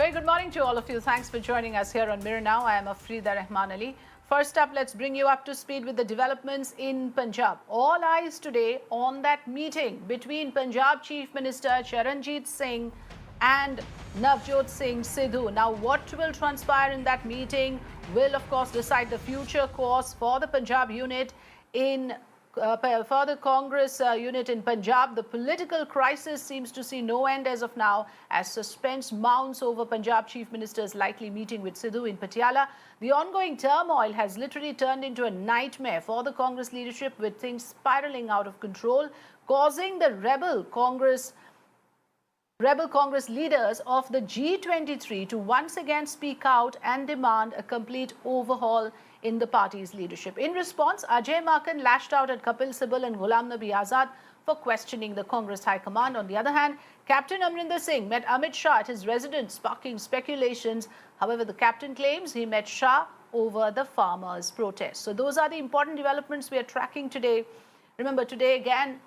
very good morning to all of you. Thanks for joining us here on Mirror Now. I am Afrida Rahman Ali. First up, let's bring you up to speed with the developments in Punjab. All eyes today on that meeting between Punjab Chief Minister Charanjit Singh and Navjot Singh Sidhu. Now, what will transpire in that meeting will, of course, decide the future course for the Punjab unit for the Congress unit in Punjab. The political crisis seems to see no end as of now, as suspense mounts over Punjab Chief Minister's likely meeting with Sidhu in Patiala. The ongoing turmoil has literally turned into a nightmare for the Congress leadership, with things spiraling out of control, causing the rebel Congress leaders of the G23 to once again speak out and demand a complete overhaul in the party's leadership. In response, Ajay Makan lashed out at Kapil Sibal and Ghulam Nabi Azad for questioning the Congress High Command. On the other hand, Captain Amarinder Singh met Amit Shah at his residence, sparking speculations. However, the captain claims he met Shah over the farmers' protest. So those are the important developments we are tracking today. Remember, today again,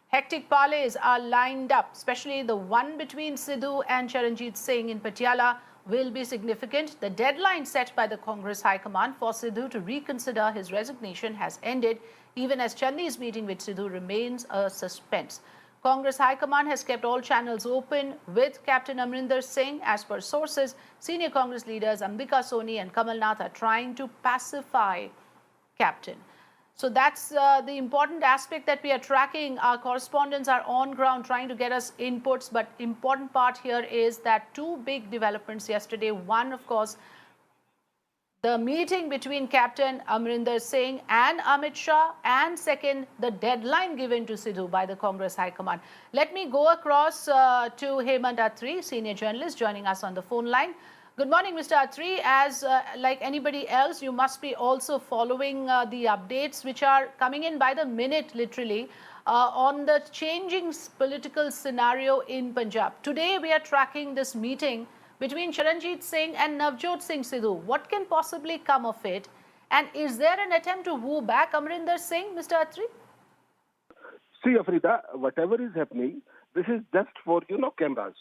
hectic parleys are lined up, especially the one between Sidhu and Charanjit Singh in Patiala will be significant. The deadline set by the Congress High Command for Sidhu to reconsider his resignation has ended, even as Channi's meeting with Sidhu remains a suspense. Congress High Command has kept all channels open with Captain Amarinder Singh. As per sources, senior Congress leaders Ambika Soni and Kamal Nath are trying to pacify Captain. So that's the important aspect that we are tracking. Our correspondents are on ground trying to get us inputs, but important part here is that two big developments yesterday. One, of course, the meeting between Captain Amarinder Singh and Amit Shah, and second, the deadline given to Sidhu by the Congress High Command. Let me go across to Hemant Atri, senior journalist, joining us on the phone line. Good morning, Mr. Atri. As like anybody else, you must be also following the updates which are coming in by the minute, literally, on the changing political scenario in Punjab. Today, we are tracking this meeting between Charanjit Singh and Navjot Singh Sidhu. What can possibly come of it? And is there an attempt to woo back Amarinder Singh, Mr. Atri? See, Afrida, whatever is happening, this is just for, cameras.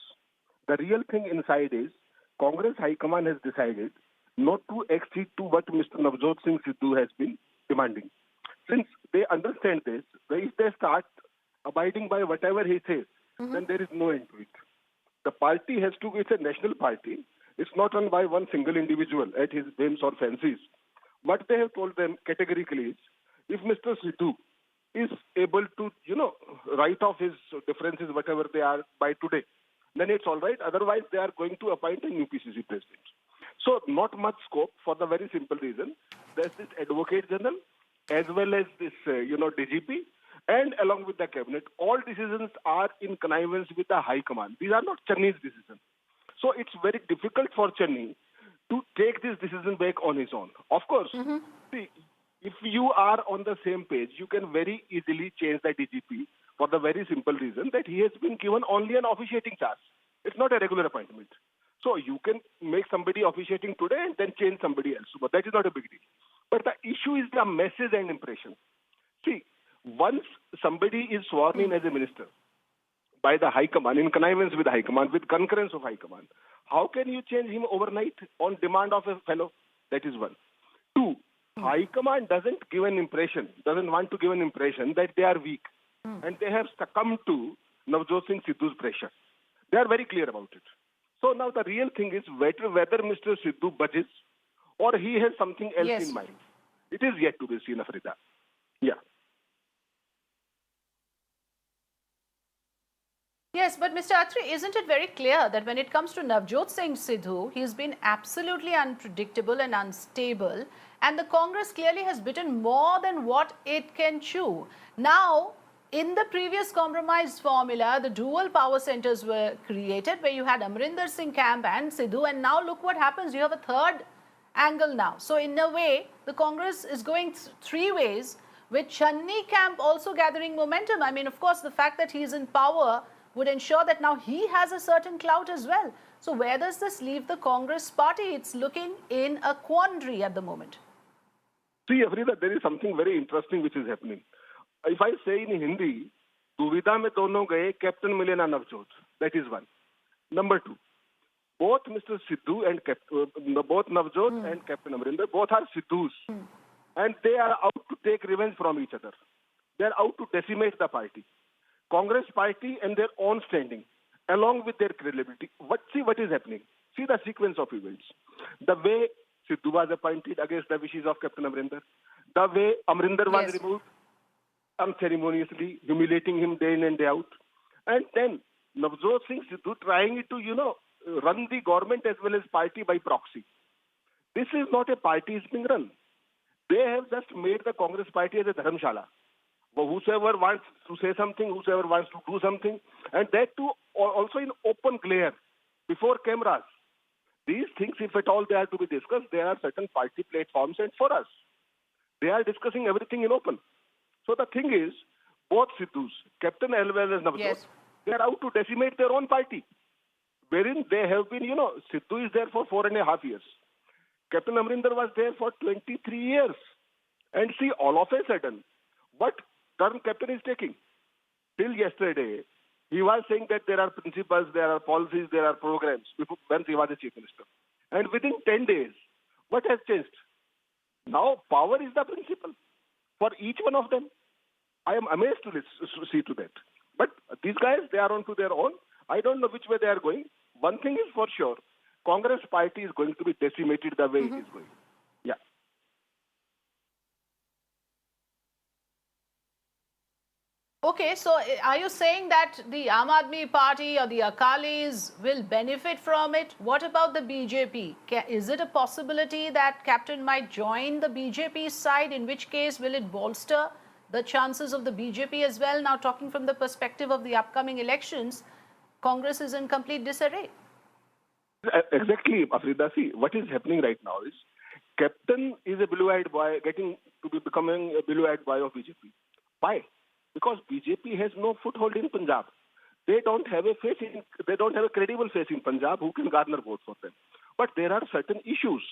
The real thing inside is, Congress High Command has decided not to accede to what Mr. Navjot Singh Sidhu has been demanding. Since they understand this, if they start abiding by whatever he says, then there is no end to it. The party has to be, it's a national party. It's not run by one single individual at his whims or fancies. What they have told them categorically is, if Mr. Sidhu is able to, write off his differences, whatever they are, by today, then it's all right. Otherwise, they are going to appoint a new PCC president. So not much scope, for the very simple reason. There's this Advocate General as well as this, DGP, and along with the cabinet. All decisions are in connivance with the High Command. These are not Channi's decisions. So it's very difficult for Channi to take this decision back on his own. Of course, see, if you are on the same page, you can very easily change the DGP for the very simple reason that he has been given only an officiating charge. It's not a regular appointment. So you can make somebody officiating today and then change somebody else. But that is not a big deal. But the issue is the message and impression. See, once somebody is sworn in as a minister by the High Command, in connivance with the High Command, with concurrence of High Command, how can you change him overnight on demand of a fellow? That is one. Two, High Command doesn't want to give an impression that they are weak. And they have succumbed to Navjot Singh Sidhu's pressure. They are very clear about it. So now the real thing is whether Mr. Sidhu budges or he has something else in mind. It is yet to be seen, Afrida. Yeah. Yes, but Mr. Atri, isn't it very clear that when it comes to Navjot Singh Sidhu, he's been absolutely unpredictable and unstable, and the Congress clearly has bitten more than what it can chew. Now, in the previous compromise formula, the dual power centers were created where you had Amarinder Singh camp and Sidhu, and now look what happens. You have a third angle now. So in a way, the Congress is going three ways, with Channi camp also gathering momentum. I mean, of course, the fact that he's in power would ensure that now he has a certain clout as well. So where does this leave the Congress party? It's looking in a quandary at the moment. See, Afrida, there is something very interesting which is happening. If I say in Hindi, दुविधा में दोनों गए, captain मिले ना Navjot. That is one. Number two, Both Mr. Sidhu and both Navjot and Captain Amarinder, both are Sidhus. And they are out to take revenge from each other. They are out to decimate the party. Congress party and their own standing, along with their credibility. See what is happening. See the sequence of events. The way Sidhu was appointed against the wishes of Captain Amarinder. The way Amarinder was removed unceremoniously, humiliating him day in and day out. And then Navjot Singh Sidhu trying to, run the government as well as party by proxy. This is not a party is being run. They have just made the Congress party as a dharamshala. Whosoever wants to say something, whosoever wants to do something, and that too also in open glare before cameras. These things, if at all they are to be discussed, there are certain party platforms and for us. They are discussing everything in open. So the thing is, both Sidhus, Captain as well as Navjot, they are out to decimate their own party. Wherein they have been, Sidhu is there for 4.5 years. Captain Amarinder was there for 23 years. And see, all of a sudden, what turn Captain is taking? Till yesterday, he was saying that there are principles, there are policies, there are programs when he was the Chief Minister. And within 10 days, what has changed? Now, power is the principle for each one of them. I am amazed to see to that. But these guys, they are on to their own. I don't know which way they are going. One thing is for sure, Congress party is going to be decimated the way it is going. Yeah. Okay, so are you saying that the Aam Aadmi Party or the Akalis will benefit from it? What about the BJP? Is it a possibility that Captain might join the BJP side? In which case, will it bolster the chances of the BJP as well? Now, talking from the perspective of the upcoming elections, Congress is in complete disarray. Exactly, Afrida. See, what is happening right now is Captain is a blue-eyed boy becoming a blue-eyed boy of BJP. Why? Because BJP has no foothold in Punjab. They don't have a credible face in Punjab who can garner votes for them. But there are certain issues.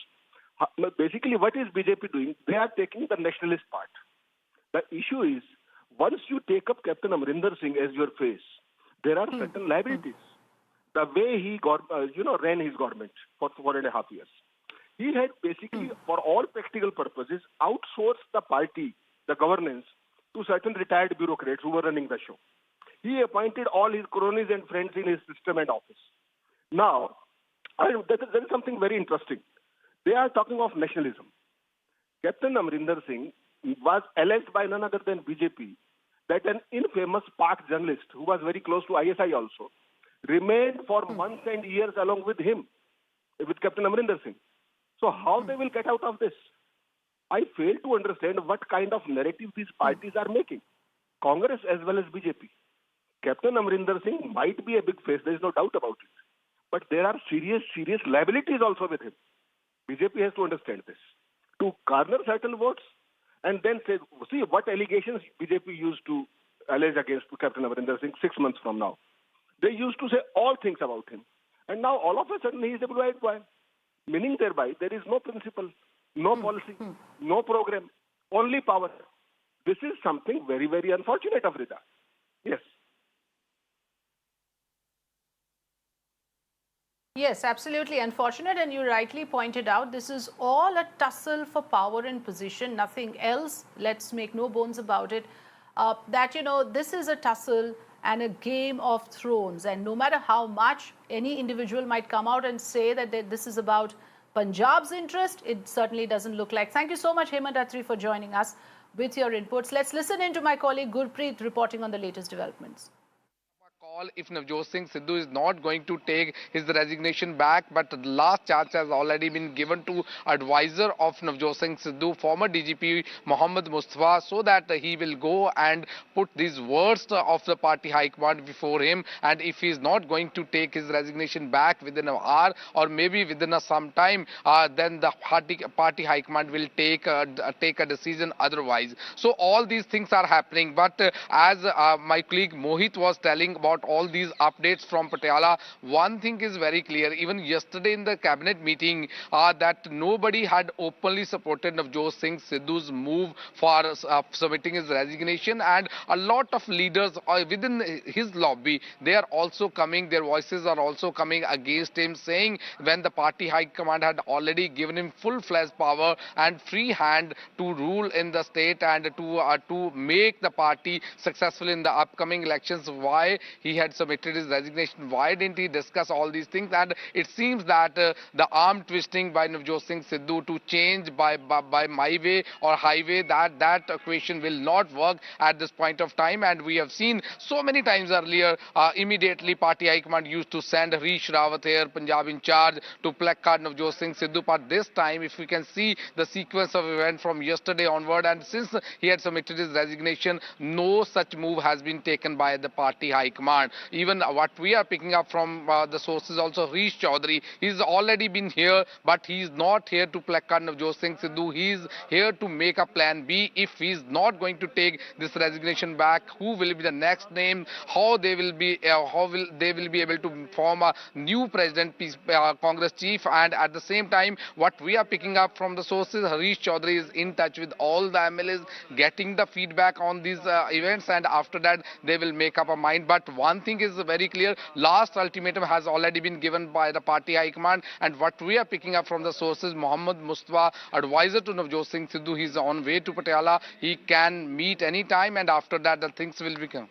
Basically, what is BJP doing? They are taking the nationalist part. The issue is, once you take up Captain Amarinder Singh as your face, there are certain liabilities. The way he ran his government for 4.5 years. He had basically, for all practical purposes, outsourced the party, the governance, to certain retired bureaucrats who were running the show. He appointed all his cronies and friends in his system and office. Now, there is something very interesting. They are talking of nationalism. Captain Amarinder Singh was alleged by none other than BJP that an infamous Pak journalist who was very close to ISI also remained for months and years along with him, with Captain Amarinder Singh. So how they will get out of this? I fail to understand what kind of narrative these parties are making, Congress as well as BJP. Captain Amarinder Singh might be a big face, there is no doubt about it. But there are serious liabilities also with him. BJP has to understand this. To garner certain votes and then say, see what allegations BJP used to allege against Captain Amarinder Singh 6 months from now. They used to say all things about him. And now all of a sudden he is a blue-eyed boy. Meaning thereby there is no principle, no policy, no program, only power. This is something very, very unfortunate, Afrida. Yes. Yes, absolutely unfortunate, and you rightly pointed out this is all a tussle for power and position, nothing else. Let's make no bones about it. This is a tussle and a game of thrones, and no matter how much any individual might come out and say that this is about Punjab's interest, it certainly doesn't look like. Thank you so much, Hemant Attri, for joining us with your inputs. Let's listen in to my colleague Gurpreet reporting on the latest developments. Call if Navjot Singh Sidhu is not going to take his resignation back, but the last chance has already been given to advisor of Navjot Singh Sidhu, former DGP Mohammad Mustafa, so that he will go and put these words of the party high command before him, and if he is not going to take his resignation back within an hour or maybe within some time, then the party high command will take a decision otherwise. So all these things are happening, but as my colleague Mohit was telling about got all these updates from Patiala. One thing is very clear, even yesterday in the cabinet meeting, that nobody had openly supported Navjot Singh Sidhu's move for submitting his resignation, and a lot of leaders within his lobby, they are also coming, their voices are also coming against him, saying when the party high command had already given him full-fledged power and free hand to rule in the state and to make the party successful in the upcoming elections, why he had submitted his resignation, why didn't he discuss all these things? And it seems that the arm twisting by Navjot Singh Sidhu to change by my way or highway, that equation will not work at this point of time. And we have seen so many times earlier, immediately party high command used to send Harish Rawat here, Punjab in charge, to placard Navjot Singh Sidhu. But this time, if we can see the sequence of events from yesterday onward, and since he had submitted his resignation, no such move has been taken by the party high command. Even what we are picking up from the sources also, Harish Chaudhary, he's already been here, but he's not here to placard Navjot Singh Sidhu. He's here to make a plan B. If he's not going to take this resignation back, who will be the next name? How they will be able to form a new president, Congress chief? And at the same time, what we are picking up from the sources, Harish Chaudhary is in touch with all the MLAs, getting the feedback on these events, and after that they will make up a mind. But one thing is very clear, last ultimatum has already been given by the party high command, and what we are picking up from the sources, Mohammad Mustafa, advisor to Navjot Singh Sidhu, he's on way to Patiala. He can meet any time, and after that the things will become.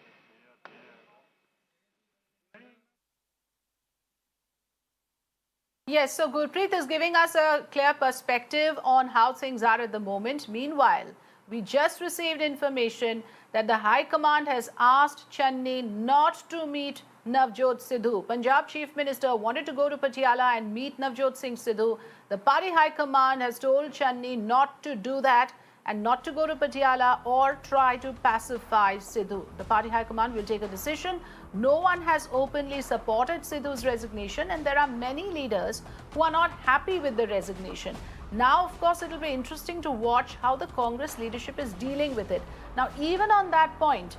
Yes, so Gurpreet is giving us a clear perspective on how things are at the moment. Meanwhile, we just received information that the High Command has asked Channi not to meet Navjot Sidhu. Punjab Chief Minister wanted to go to Patiala and meet Navjot Singh Sidhu. The party High Command has told Channi not to do that and not to go to Patiala or try to pacify Sidhu. The party High Command will take a decision. No one has openly supported Sidhu's resignation, and there are many leaders who are not happy with the resignation. Now, of course, it will be interesting to watch how the Congress leadership is dealing with it. Now, even on that point,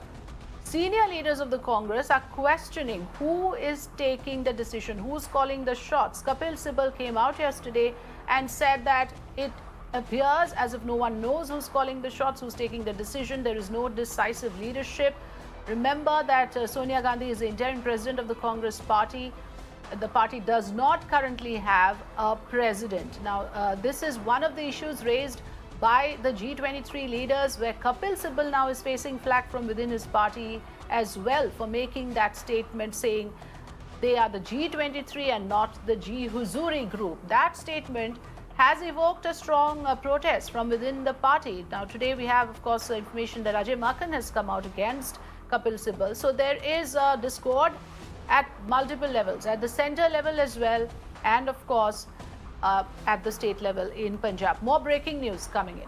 senior leaders of the Congress are questioning who is taking the decision, who's calling the shots. Kapil Sibal came out yesterday and said that it appears as if no one knows who's calling the shots, who's taking the decision. There is no decisive leadership. Remember that Sonia Gandhi is the interim president of the Congress party. The party does not currently have a president. Now, this is one of the issues raised by the G23 leaders, where Kapil Sibal now is facing flack from within his party as well for making that statement, saying they are the G23 and not the G Huzuri group. That statement has evoked a strong protest from within the party. Now, today we have, of course, information that Ajay Makhan has come out against Kapil Sibal. So there is a discord at multiple levels, at the center level as well, and of course at the state level in Punjab. More breaking news coming in.